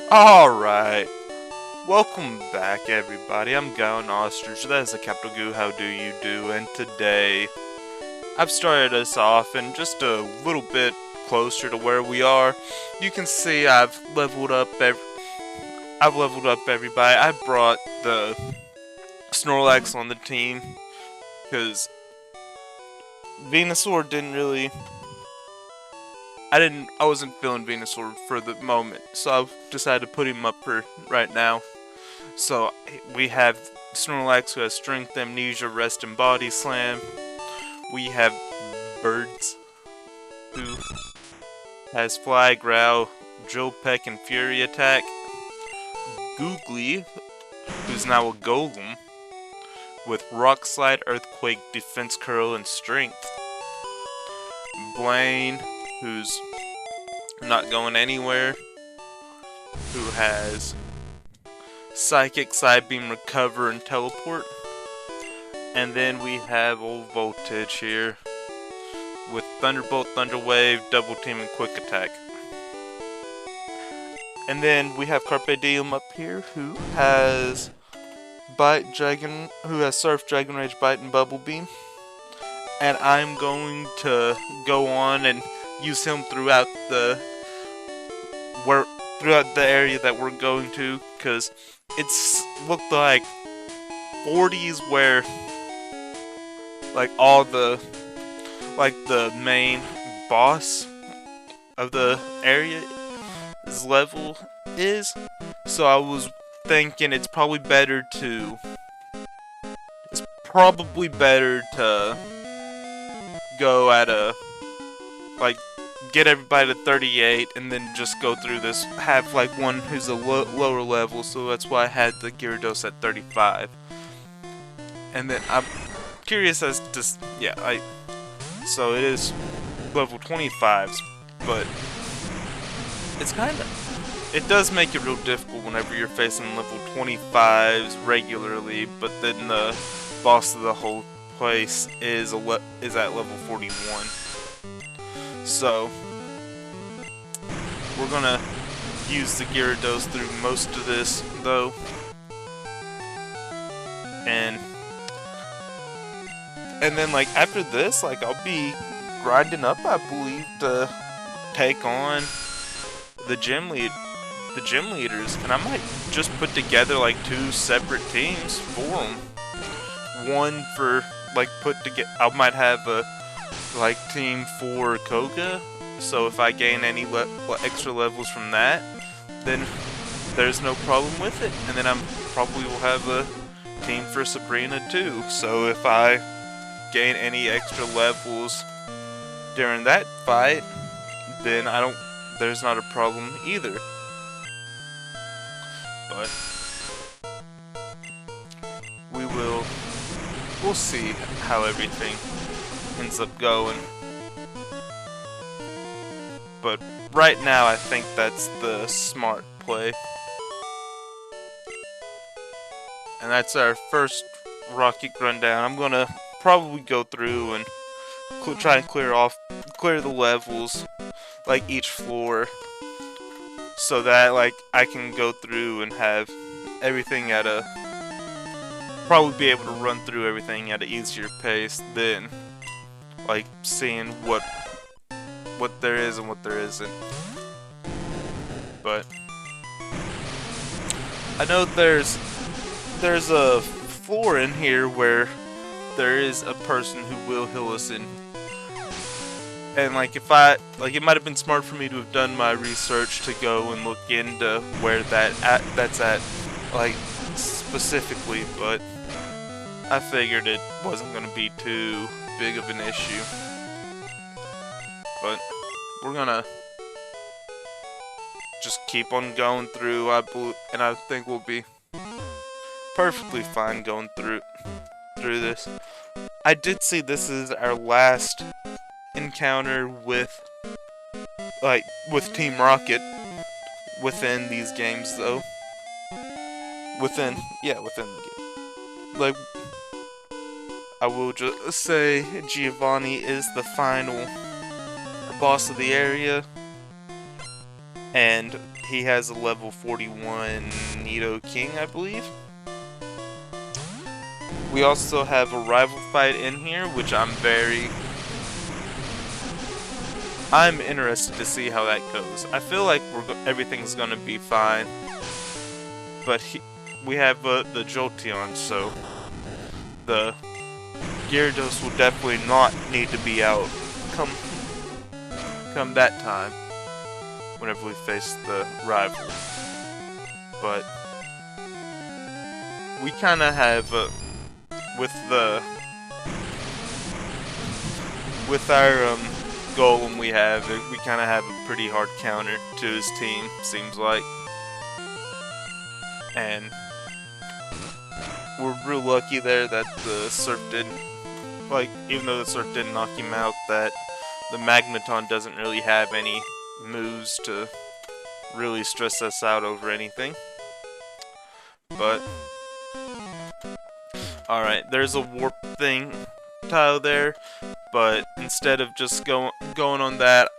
Alright, welcome back everybody, I'm Gowan Ostrich, that is a capital Goo, how do you do, and today I've started us off and just a little bit closer to where we are. You can see I've leveled up everybody. I brought the Snorlax on the team, because Venusaur didn't really... I wasn't feeling Venusaur for the moment, so I've decided to put him up for right now. So we have Snorlax, who has Strength, Amnesia, Rest, and Body Slam. We have Birds, who has Fly, Growl, Drill Peck, and Fury Attack. Googly, who's now a Golem, with Rock Slide, Earthquake, Defense Curl, and Strength. Blaine, who's not going anywhere, who has Psychic, Psybeam, Recover, and Teleport. And then we have old Voltage here with Thunderbolt, Thunder Wave, Double Team, and Quick Attack. And then we have Carpe Diem up here, who has Surf, Dragon Rage, Bite, and Bubble Beam. And I'm going to go on and use him throughout the area that we're going to, because it's looked like 40s where the main boss of the area's level is. So I was thinking it's probably better to go at get everybody to 38 and then just go through this, have one who's a lower level, so that's why I had the Gyarados at 35. And then I'm curious as to, so it is level 25s, but it does make it real difficult whenever you're facing level 25s regularly, but then the boss of the whole place is at level 41. So we're gonna use the Gyarados through most of this though, and then after this, I'll be grinding up, I believe, to take on the gym leaders, and I might just put together 2 separate teams for them. One for I might have a team for Koga, so if I gain any extra levels from that, then there's no problem with it. And then I probably will have a team for Sabrina too, so if I gain any extra levels during that fight, then there's not a problem either. But we'll see how everything ends up going. But right now I think that's the smart play. And that's our first Rocket rundown. I'm gonna probably go through and try and clear the levels, each floor, so that I can go through and have everything probably be able to run through everything at an easier pace than seeing what there is and what there isn't. But I know there's a floor in here where there is a person who will heal us in. And it might have been smart for me to have done my research to go and look into where that's at specifically, but I figured it wasn't going to be too big of an issue. But we're gonna just keep on going through, and I think we'll be perfectly fine going through this. I did see this is our last encounter with Team Rocket within these games, though. Within the game. I will just say Giovanni is the final boss of the area, and he has a level 41 Nido King, I believe. We also have a rival fight in here, which I'm interested to see how that goes. I feel like everything's gonna be fine, but we have the Jolteon, so the Gyarados will definitely not need to be out come that time whenever we face the rival. But we kind of have with our Golem we kind of have a pretty hard counter to his team, seems like. And we're real lucky there that the Surf didn't, like, even though the Surf didn't knock him out, that the Magneton doesn't really have any moves to really stress us out over anything. But alright, there's a warp thing tile there, but instead of just going on that,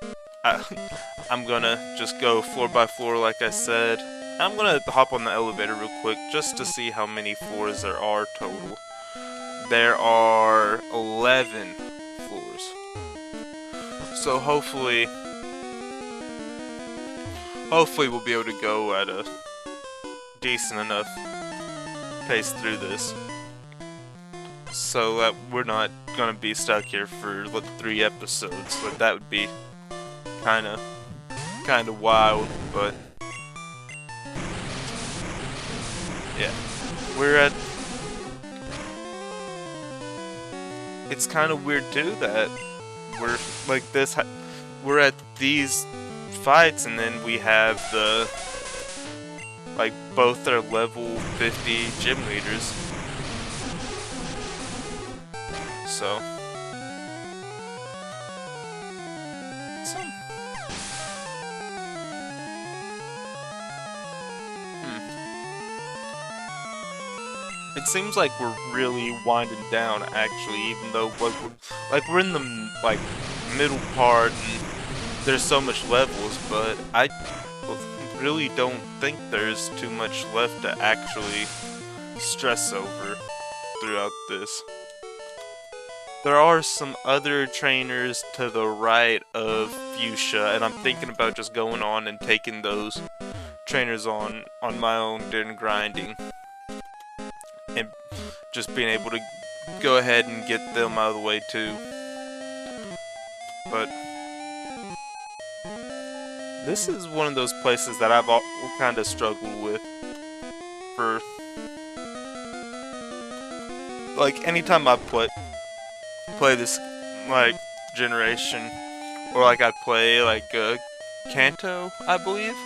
I'm gonna just go floor by floor like I said. I'm gonna hop on the elevator real quick just to see how many floors there are total. There are 11 floors. So hopefully we'll be able to go at a decent enough pace through this, so that we're not gonna be stuck here for 3 episodes. But that would be kind of wild. But yeah, it's kind of weird too that we're like this. We're at these fights, and then we have the both are level 50 gym leaders. So it seems like we're really winding down, actually, even though we're in the middle part and there's so much levels, but I really don't think there's too much left to actually stress over throughout this. There are some other trainers to the right of Fuchsia, and I'm thinking about just going on and taking those trainers on my own during grinding, and just being able to go ahead and get them out of the way too. But this is one of those places that I've kind of struggled with for, anytime I play this, generation, or I play, Kanto, I believe.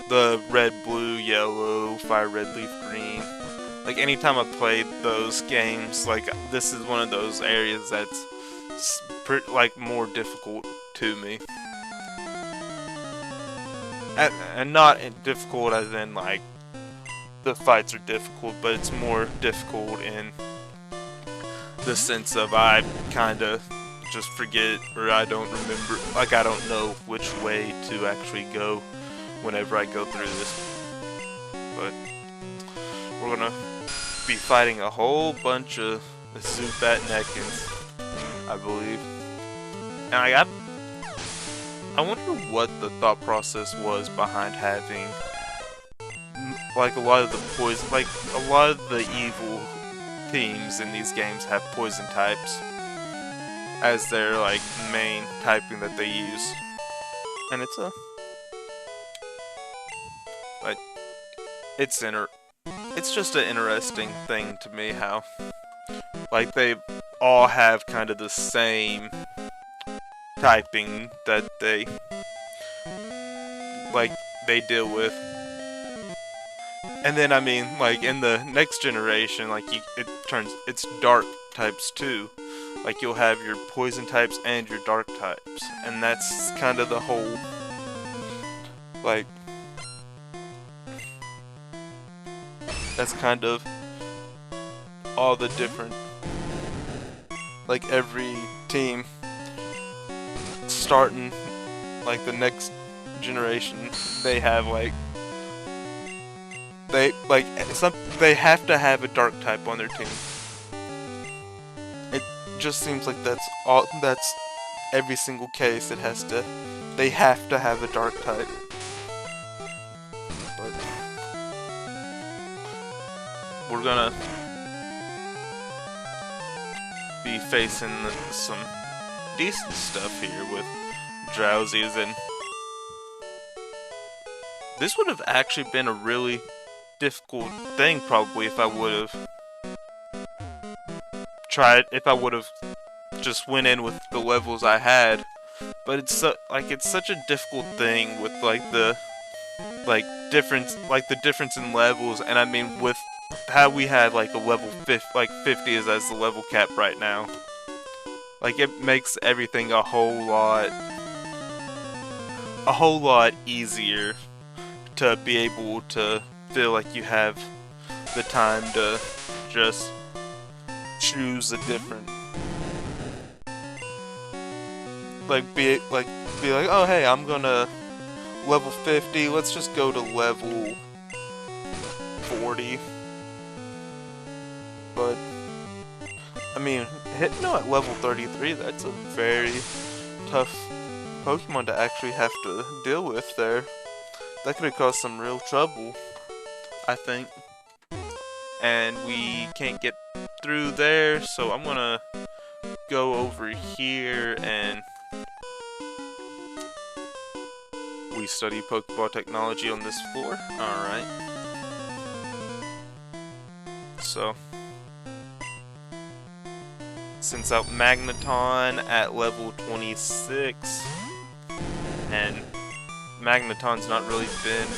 The red, blue, yellow, fire, red, leaf, green. Anytime I play those games, this is one of those areas that's, more difficult to me. And not difficult as in, the fights are difficult, but it's more difficult in the sense of I kinda just forget, or I don't remember, I don't know which way to actually go whenever I go through this. But we're gonna be fighting a whole bunch of Zubat Nekins, I believe. And I wonder what the thought process was behind having a lot of the poison, a lot of the evil teams in these games have poison types as their main typing that they use. And it's just an interesting thing to me how they all have kind of the same typing that they deal with. And then I mean in the next generation it's dark types too. You'll have your poison types and your dark types, and that's kind of the whole that's kind of all the different every team starting the next generation, they have like they have to have a dark type on their team. It just seems like that's every single case. They have to have a dark type. But we're gonna be facing some decent stuff here with Drowsies, and this would have actually been a really difficult thing probably if I would have just went in with the levels I had. But it's such a difficult thing with the difference in levels, and I mean with how we have like a level 50 is as the level cap right now. Like, it makes everything a whole lot easier to be able to feel like you have the time to just choose a different, be like, oh hey, I'm gonna level 50, let's just go to level 40. But I mean, hitting at level 33, that's a very tough Pokemon to actually have to deal with there. That could have caused some real trouble, I think. And we can't get through there, so I'm gonna go over here and we study Pokeball technology on this floor. Alright. So, since out Magneton at level 26, and Magneton's not really been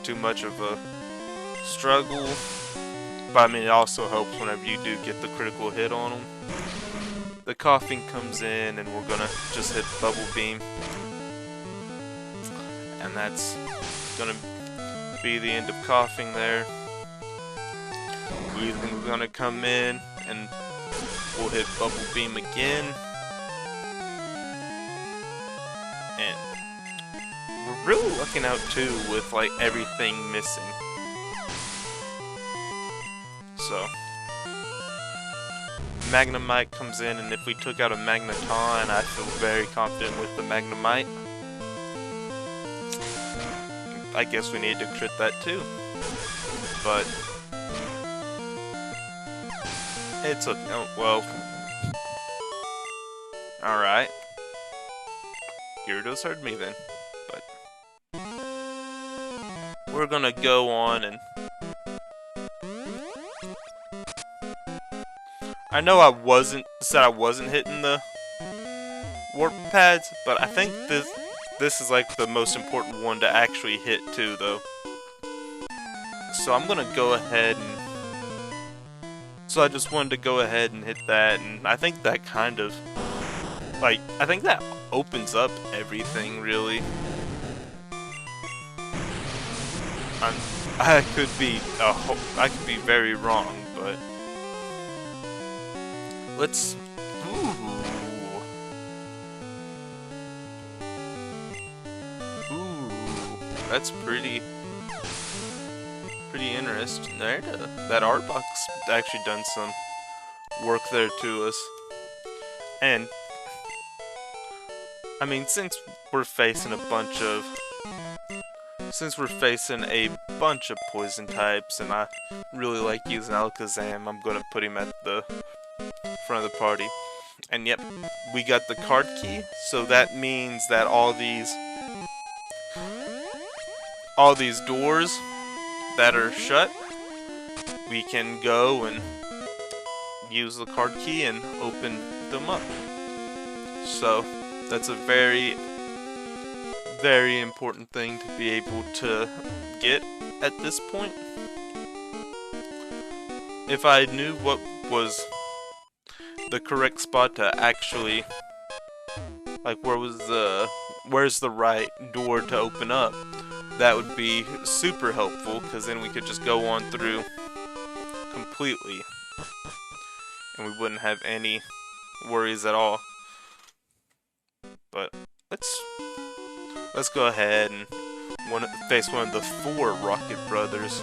too much of a struggle, but I mean it also helps whenever you do get the critical hit on them. The coughing comes in and we're gonna just hit Bubble Beam, and that's gonna be the end of coughing there. We're gonna come in and we'll hit Bubble Beam again, and we're really looking out too with like everything missing. So Magnemite comes in, and if we took out a Magneton, I feel very confident with the Magnemite. I guess we need to crit that too, but it's okay. Oh, well. Alright. Gyarados heard me then. But we're gonna go on and I know I said I wasn't hitting the warp pads, but I think this is like the most important one to actually hit too, though. So I'm gonna go ahead and so I just wanted to go ahead and hit that, and I think that kind of, like, I think that opens up everything, really. I could be very wrong, but let's. Ooh, that's pretty interesting there. That Arbok's actually done some work there to us. And I mean, since we're facing a bunch of poison types, and I really like using Alakazam, I'm gonna put him at the front of the party. And yep, we got the card key, so that means that all these doors that are shut, we can go and use the card key and open them up. So that's a very, very important thing to be able to get at this point. If I knew what was the correct spot to actually, like, where's the right door to open up, that would be super helpful, because then we could just go on through completely and we wouldn't have any worries at all. But let's go ahead and face one of the 4 Rocket Brothers.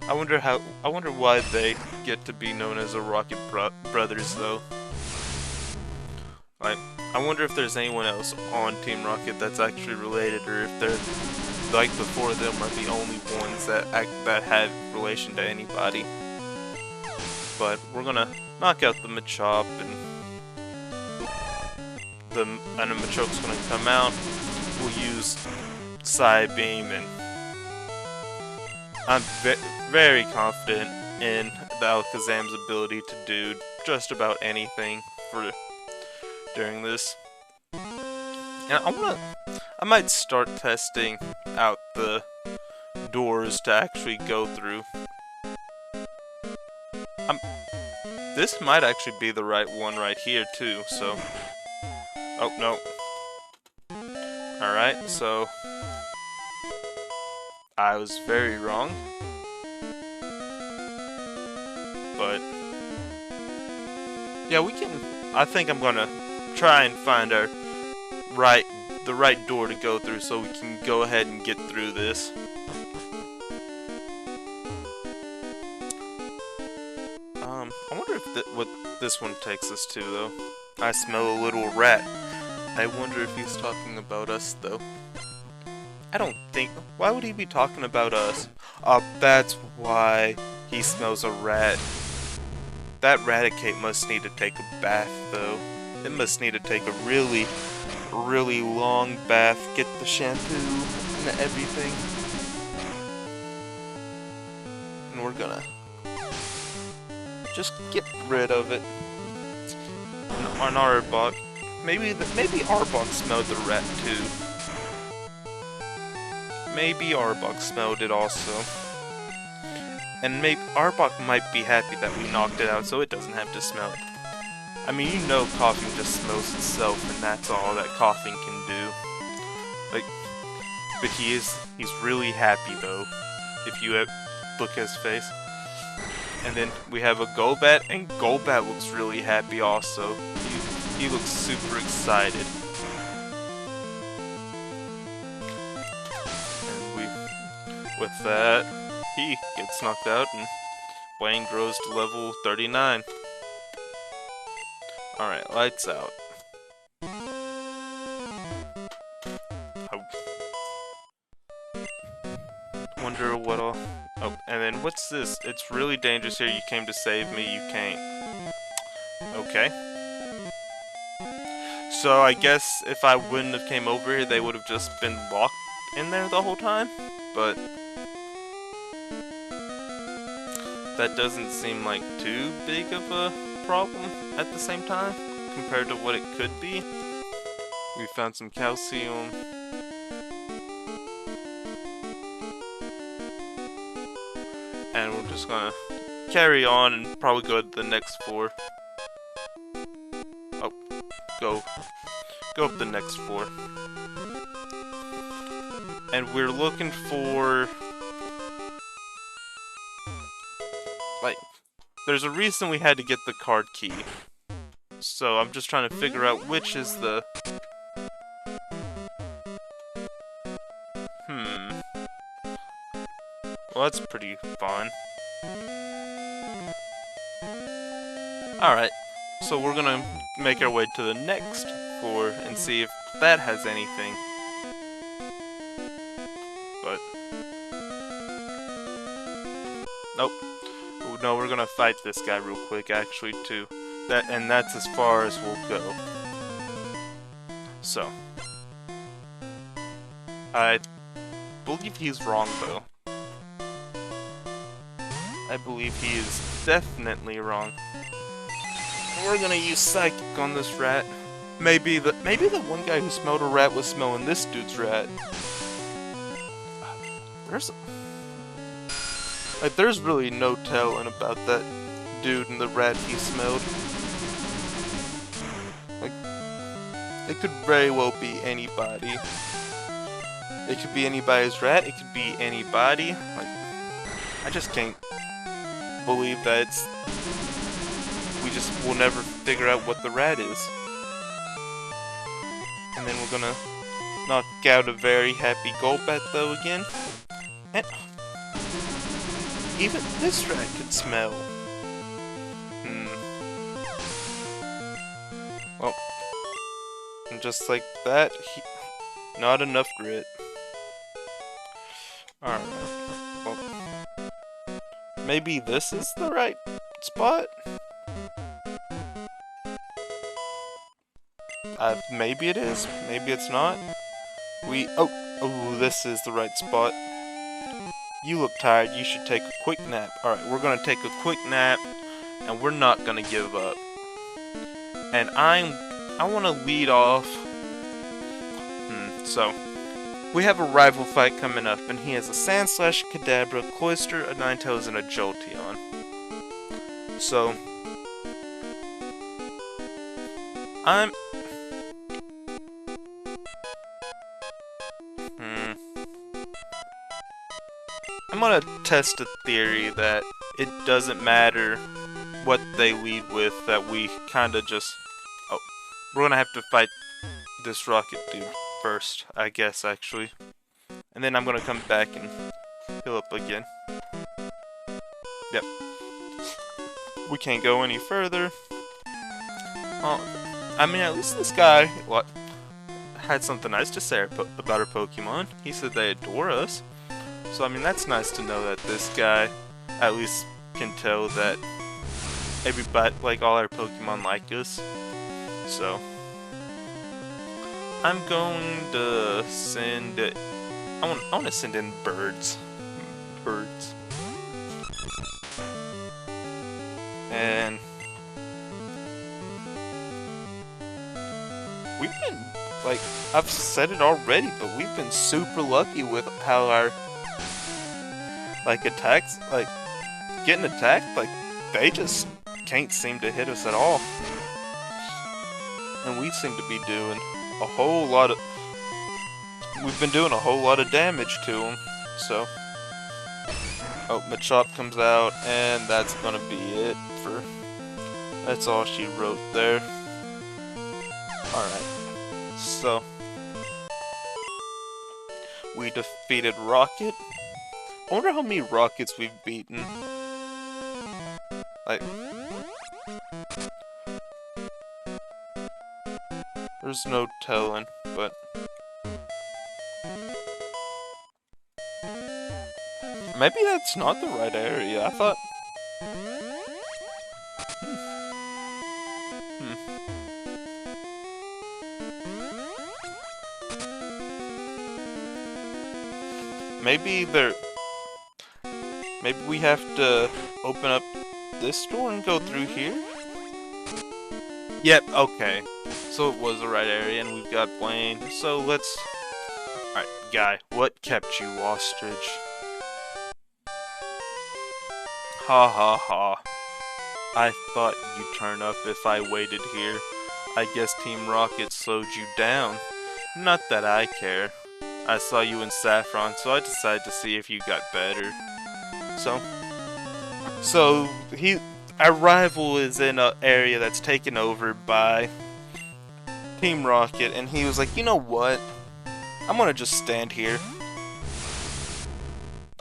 I wonder why they get to be known as the Rocket Brothers though. Like, I wonder if there's anyone else on Team Rocket that's actually related, or if they're like the 4 of them are the only ones that have relation to anybody. But we're gonna knock out the Machop, and the Machoke's gonna come out. We'll use Psybeam, and I'm very confident in the Alakazam's ability to do just about anything during this. And I might start testing out the doors to actually go through. This might actually be the right one right here too, so... Oh, no. Alright, so... I was very wrong. But... yeah, we can... I think I'm gonna try and find the right door to go through so we can go ahead and get through this. I wonder if what this one takes us to, though. I smell a little rat. I wonder if he's talking about us, though. I don't think... Why would he be talking about us? That's why he smells a rat. That Raticate must need to take a bath, though. It must need to take a really, really long bath, get the shampoo and everything. And we're gonna just get rid of it. On Arbok. Maybe Arbok smelled the rat too. Maybe Arbok smelled it also. And maybe Arbok might be happy that we knocked it out so it doesn't have to smell it. I mean, you know coughing just smells itself, and that's all that coughing can do. Like, but he's really happy though, if you look at his face. And then we have a Golbat, and Golbat looks really happy also. He looks super excited. And with that, he gets knocked out, and Blaine grows to level 39. Alright, lights out. I wonder what I'll... Oh, and then what's this? It's really dangerous here. You came to save me. You can't. Okay. So I guess if I wouldn't have came over here, they would have just been locked in there the whole time. But that doesn't seem like too big of a problem at the same time compared to what it could be. We found some calcium. And we're just gonna carry on and probably go to the next floor. Oh, go up the next floor. And we're looking for... like, there's a reason we had to get the card key. So I'm just trying to figure out which is the... Well, that's pretty fun. Alright, so we're gonna make our way to the next floor and see if that has anything. But... nope. No, we're gonna fight this guy real quick, actually, too. And that's as far as we'll go. So. I believe he's wrong, though. I believe he is definitely wrong. We're gonna use Psychic on this rat. Maybe the one guy who smelled a rat was smelling this dude's rat. There's really no telling about that dude and the rat he smelled. Like, it could very well be anybody. It could be anybody's rat, it could be anybody. Like, I just can't believe that we'll never figure out what the rat is. And then we're gonna knock out a very happy Golbat though again. And even this rat could smell. Well, and just like that, not enough grit. Alright, well, maybe this is the right spot? Maybe it is, maybe it's not. Oh, this is the right spot. You look tired, you should take a quick nap. Alright, we're gonna take a quick nap, and we're not gonna give up. And I want to lead off. So, we have a rival fight coming up, and he has a Sandslash, Kadabra, Cloyster, a Ninetales, and a Jolteon. So, I'm gonna test a theory that it doesn't matter what they lead with, that we kinda just... Oh, we're gonna have to fight this rocket dude first, I guess, actually. And then I'm gonna come back and heal up again. Yep. We can't go any further. I mean, at least this guy had something nice to say about our Pokemon. He said they adore us. So, I mean, that's nice to know that this guy at least can tell that everybody, like, all our Pokemon like us. So, I'm going to send... I want to send in birds. Birds. And... we've been, like, I've said it already, but we've been super lucky with how our, like, attacks, like, getting attacked, like, they just can't seem to hit us at all. And we seem to be doing a whole lot of, we've been doing a whole lot of damage to them, so. Oh, Machop comes out, and that's gonna be it for, that's all she wrote there. Alright, so, we defeated Rocket. I wonder how many Rockets we've beaten. Like, there's no telling, but... maybe that's not the right area, I thought... Maybe we have to open up this door and go through here? Yep, okay. So it was the right area, and we've got Blaine. So let's... Alright, guy, what kept you ostrich? Ha ha ha. I thought you'd turn up if I waited here. I guess Team Rocket slowed you down. Not that I care. I saw you in Saffron, so I decided to see if you got better. So our rival is in an area that's taken over by Team Rocket, and he was like, you know what? I'm gonna just stand here.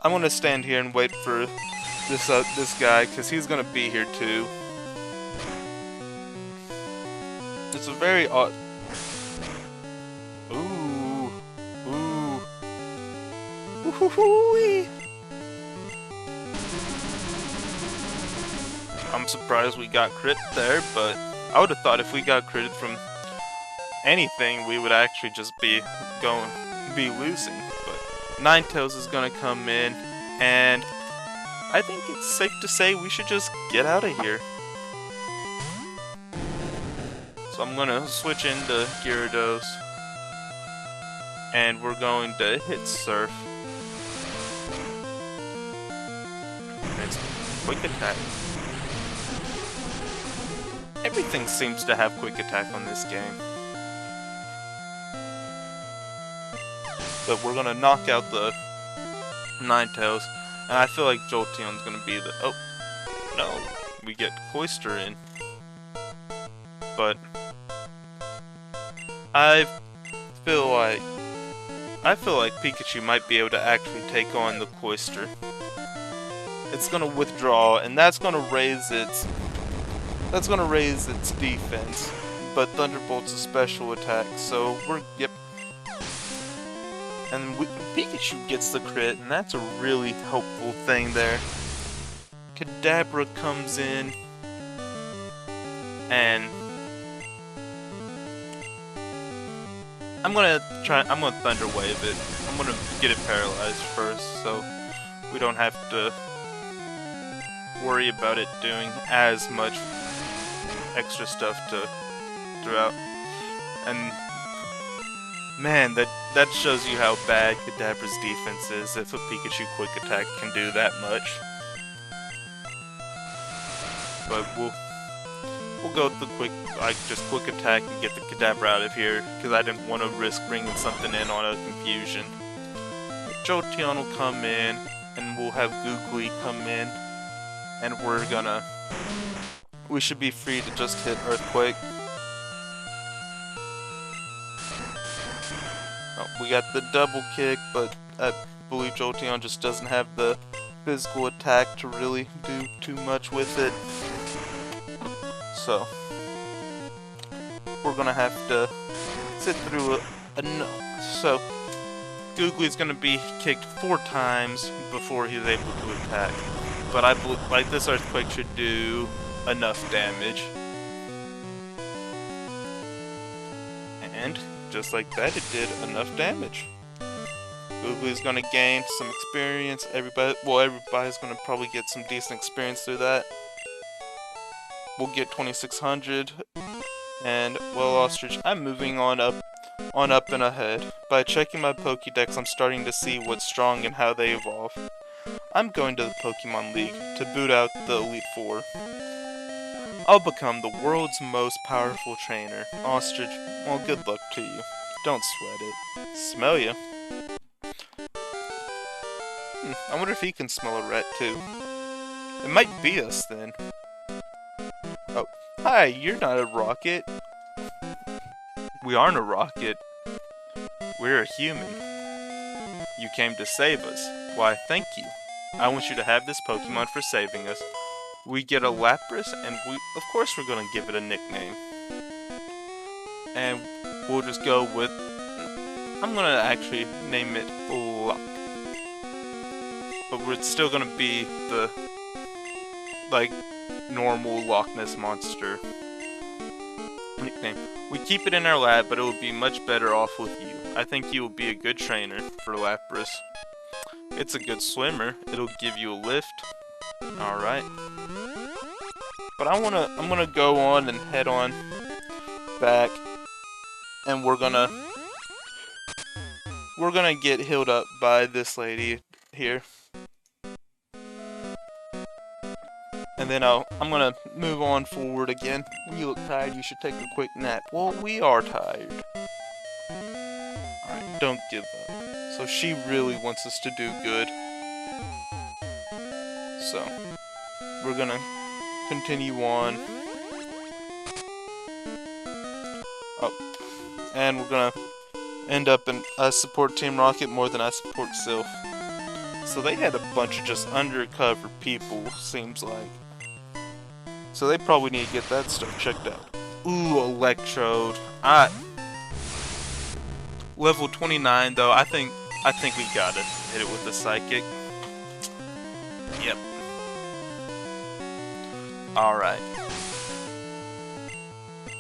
I'm gonna stand here and wait for this guy, because he's gonna be here too. It's a very odd... Ooh. Ooh. Woo-hoo-hoo-wee. I'm surprised we got crit there, but I would have thought if we got critted from anything, we would actually just be losing. But Ninetales is gonna come in, and I think it's safe to say we should just get out of here. So I'm gonna switch into Gyarados, and we're going to hit Surf. And it's quick attack. Everything seems to have quick attack on this game. But we're gonna knock out the Ninetales, and I feel like Jolteon's gonna be the... Oh, no, we get Cloyster in. But I've feel like Pikachu might be able to actually take on the Cloyster. It's gonna withdraw, and that's gonna raise its defense. But Thunderbolt's a special attack, so yep. And Pikachu gets the crit, and that's a really helpful thing there. Kadabra comes in, and I'm gonna Thunder Wave it. I'm gonna get it paralyzed first, so we don't have to worry about it doing as much extra stuff throughout. And man, that shows you how bad Kadabra's defense is if a Pikachu quick attack can do that much. But we'll go with the quick attack and get the Kadabra out of here, because I didn't want to risk bringing something in on a confusion. Jolteon will come in, and we'll have Googly come in, and we should be free to just hit Earthquake. Oh, we got the double kick, but I believe Jolteon just doesn't have the physical attack to really do too much with it. So we're gonna have to sit through so Googly's gonna be kicked 4 times before he's able to attack. But I believe like this Earthquake should do enough damage. And just like that, it did enough damage. Googly's gonna gain some experience. Everybody's gonna probably get some decent experience through that. We'll get 2600. And, well, Ostrich, I'm moving on up and ahead. By checking my Pokédex, I'm starting to see what's strong and how they evolve. I'm going to the Pokemon League to boot out the Elite Four. I'll become the world's most powerful trainer. Ostrich, well, good luck to you. Don't sweat it. Smell ya. I wonder if he can smell a rat too. It might be us then. Oh, hi, you're not a rocket. We aren't a rocket. We're a human. You came to save us. Why, thank you. I want you to have this Pokemon for saving us. We get a Lapras, and of course we're gonna give it a nickname. And we'll just go with, I'm gonna actually name it Lock. But we're still gonna be the, like, normal Loch Ness Monster nickname. We keep it in our lab, but it would be much better off with you. I think you will be a good trainer for Lapras. It's a good swimmer. It'll give you a lift. Alright. But I'm gonna go on and head on back, and we're gonna get healed up by this lady here. And then I'm gonna move on forward again. When you look tired, you should take a quick nap. Well, we are tired. Alright, don't give up. So she really wants us to do good. So we're gonna continue on. Oh, and we're gonna end up in I support Team Rocket more than I support Sylph. So they had a bunch of just undercover people, seems like. So they probably need to get that stuff checked out. Ooh, Electrode. Level 29 though, I think we gotta hit it with the Psychic. Yep. Alright.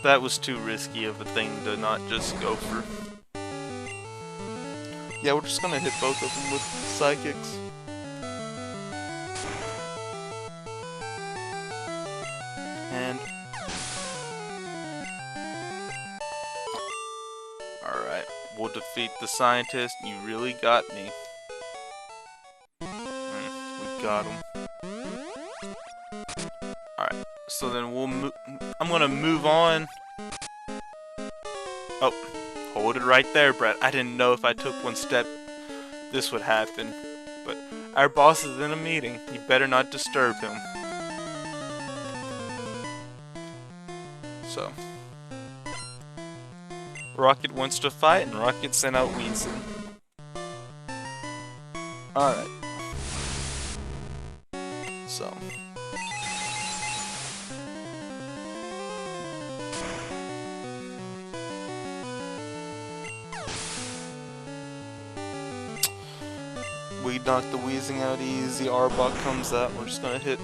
That was too risky of a thing to not just go for. Yeah, we're just gonna hit both of them with Psychics. And alright, we'll defeat the Scientist. You really got me. We got him. Alright, so then I'm gonna move on. Oh, hold it right there, Brett. I didn't know if I took one step this would happen. But our boss is in a meeting. You better not disturb him. So Rocket wants to fight, and Rocket sent out Weasel. Alright. So. We knocked the Wheezing out easy. Arbok comes out. We're just gonna hit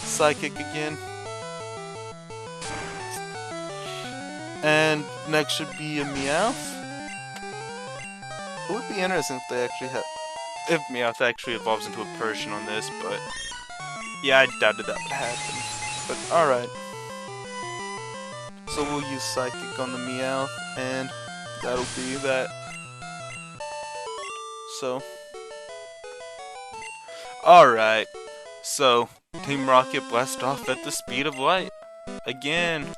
Psychic again. And next should be a Meowth. It would be interesting if they actually have... if Meowth actually evolves into a Persian on this, but... yeah, I doubted that would happen. But alright. So we'll use Psychic on the Meowth, and that'll be that. So... alright. So, Team Rocket blast off at the speed of light. Again.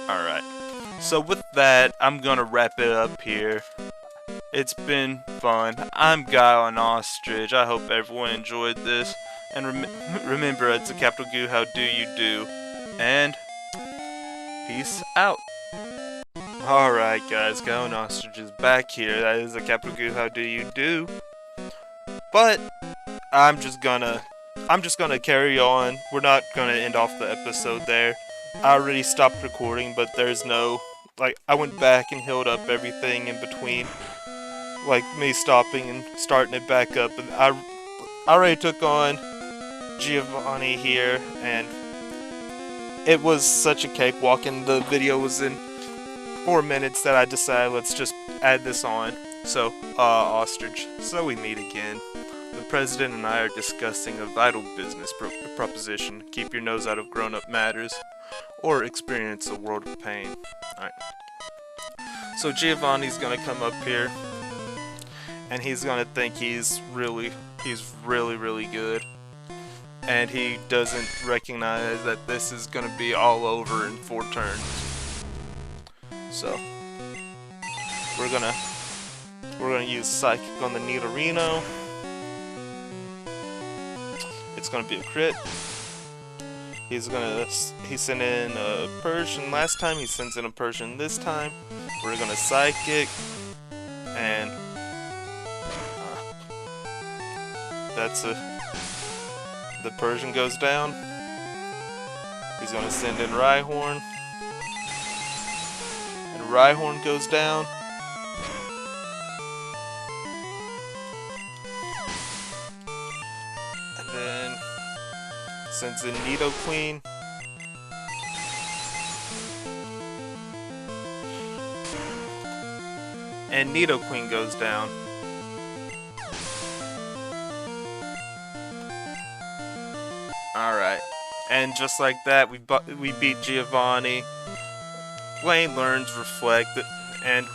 Alright. So with that, I'm gonna wrap it up here. It's been fun. I'm Guile and Ostrich. I hope everyone enjoyed this. And remember, it's a capital Goo, how do you do? And peace out. Alright guys, Guile and Ostrich is back here. That is a capital Goo, how do you do? But I'm just gonna carry on. We're not gonna end off the episode there. I already stopped recording, but there's no, like, I went back and healed up everything in between, like me stopping and starting it back up, and I already took on Giovanni here, and it was such a cakewalk, and the video was in 4 minutes that I decided let's just add this on. So, Ostrich, so we meet again. The President and I are discussing a vital business proposition. Keep your nose out of grown-up matters, or experience a world of pain. Alright. So Giovanni's gonna come up here, and he's gonna think he's really good. And he doesn't recognize that this is gonna be all over in 4 turns. So we're gonna use Psychic on the Nidorino. It's gonna be a crit. He sent in a Persian last time, he sends in a Persian this time. We're gonna Psychic, and the Persian goes down. He's gonna send in Rhyhorn, and Rhyhorn goes down. And then sends in Nidoqueen. And Nidoqueen goes down. Alright. And just like that, we beat Giovanni. Blaine learns Reflect, and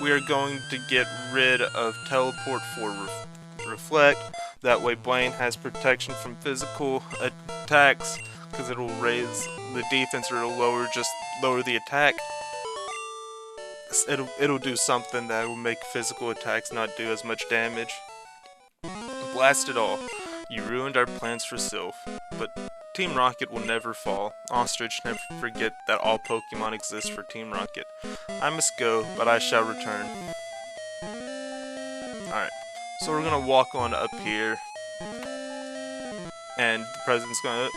we are going to get rid of Teleport for Reflect. That way Blaine has protection from physical attacks, because it'll raise the defense, or it'll lower the attack. It'll do something that will make physical attacks not do as much damage. Blast it all. You ruined our plans for Sylph, but Team Rocket will never fall. Ostrich, never forget that all Pokemon exist for Team Rocket. I must go, but I shall return. Alright, so we're gonna walk on up here, and the President's gonna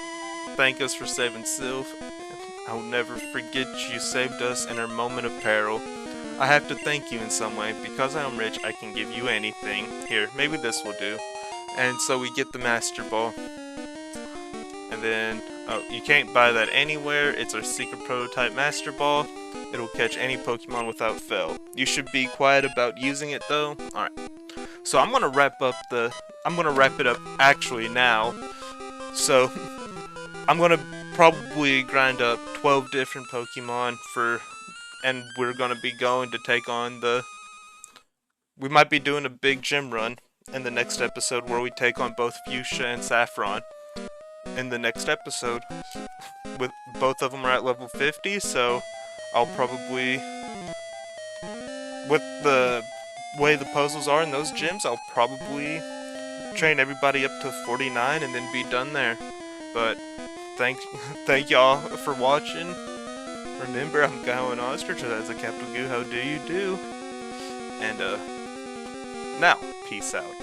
thank us for saving Sylph. I will never forget you saved us in our moment of peril. I have to thank you in some way. Because I am rich, I can give you anything. Here, maybe this will do. And so we get the Master Ball. And then, oh, you can't buy that anywhere. It's our secret prototype Master Ball. It'll catch any Pokemon without fail. You should be quiet about using it though. Alright. So I'm gonna wrap it up actually now. So I'm gonna probably grind up 12 different Pokemon and we're gonna be going to take on we might be doing a big gym run in the next episode where we take on both Fuchsia and Saffron. In the next episode, with both of them are at level 50, so I'll probably, with the way the puzzles are in those gyms, I'll probably train everybody up to 49 and then be done there. But thank y'all for watching, Remember, I'm going ostrich. That's a capital Goo. How do you do? And now, peace out.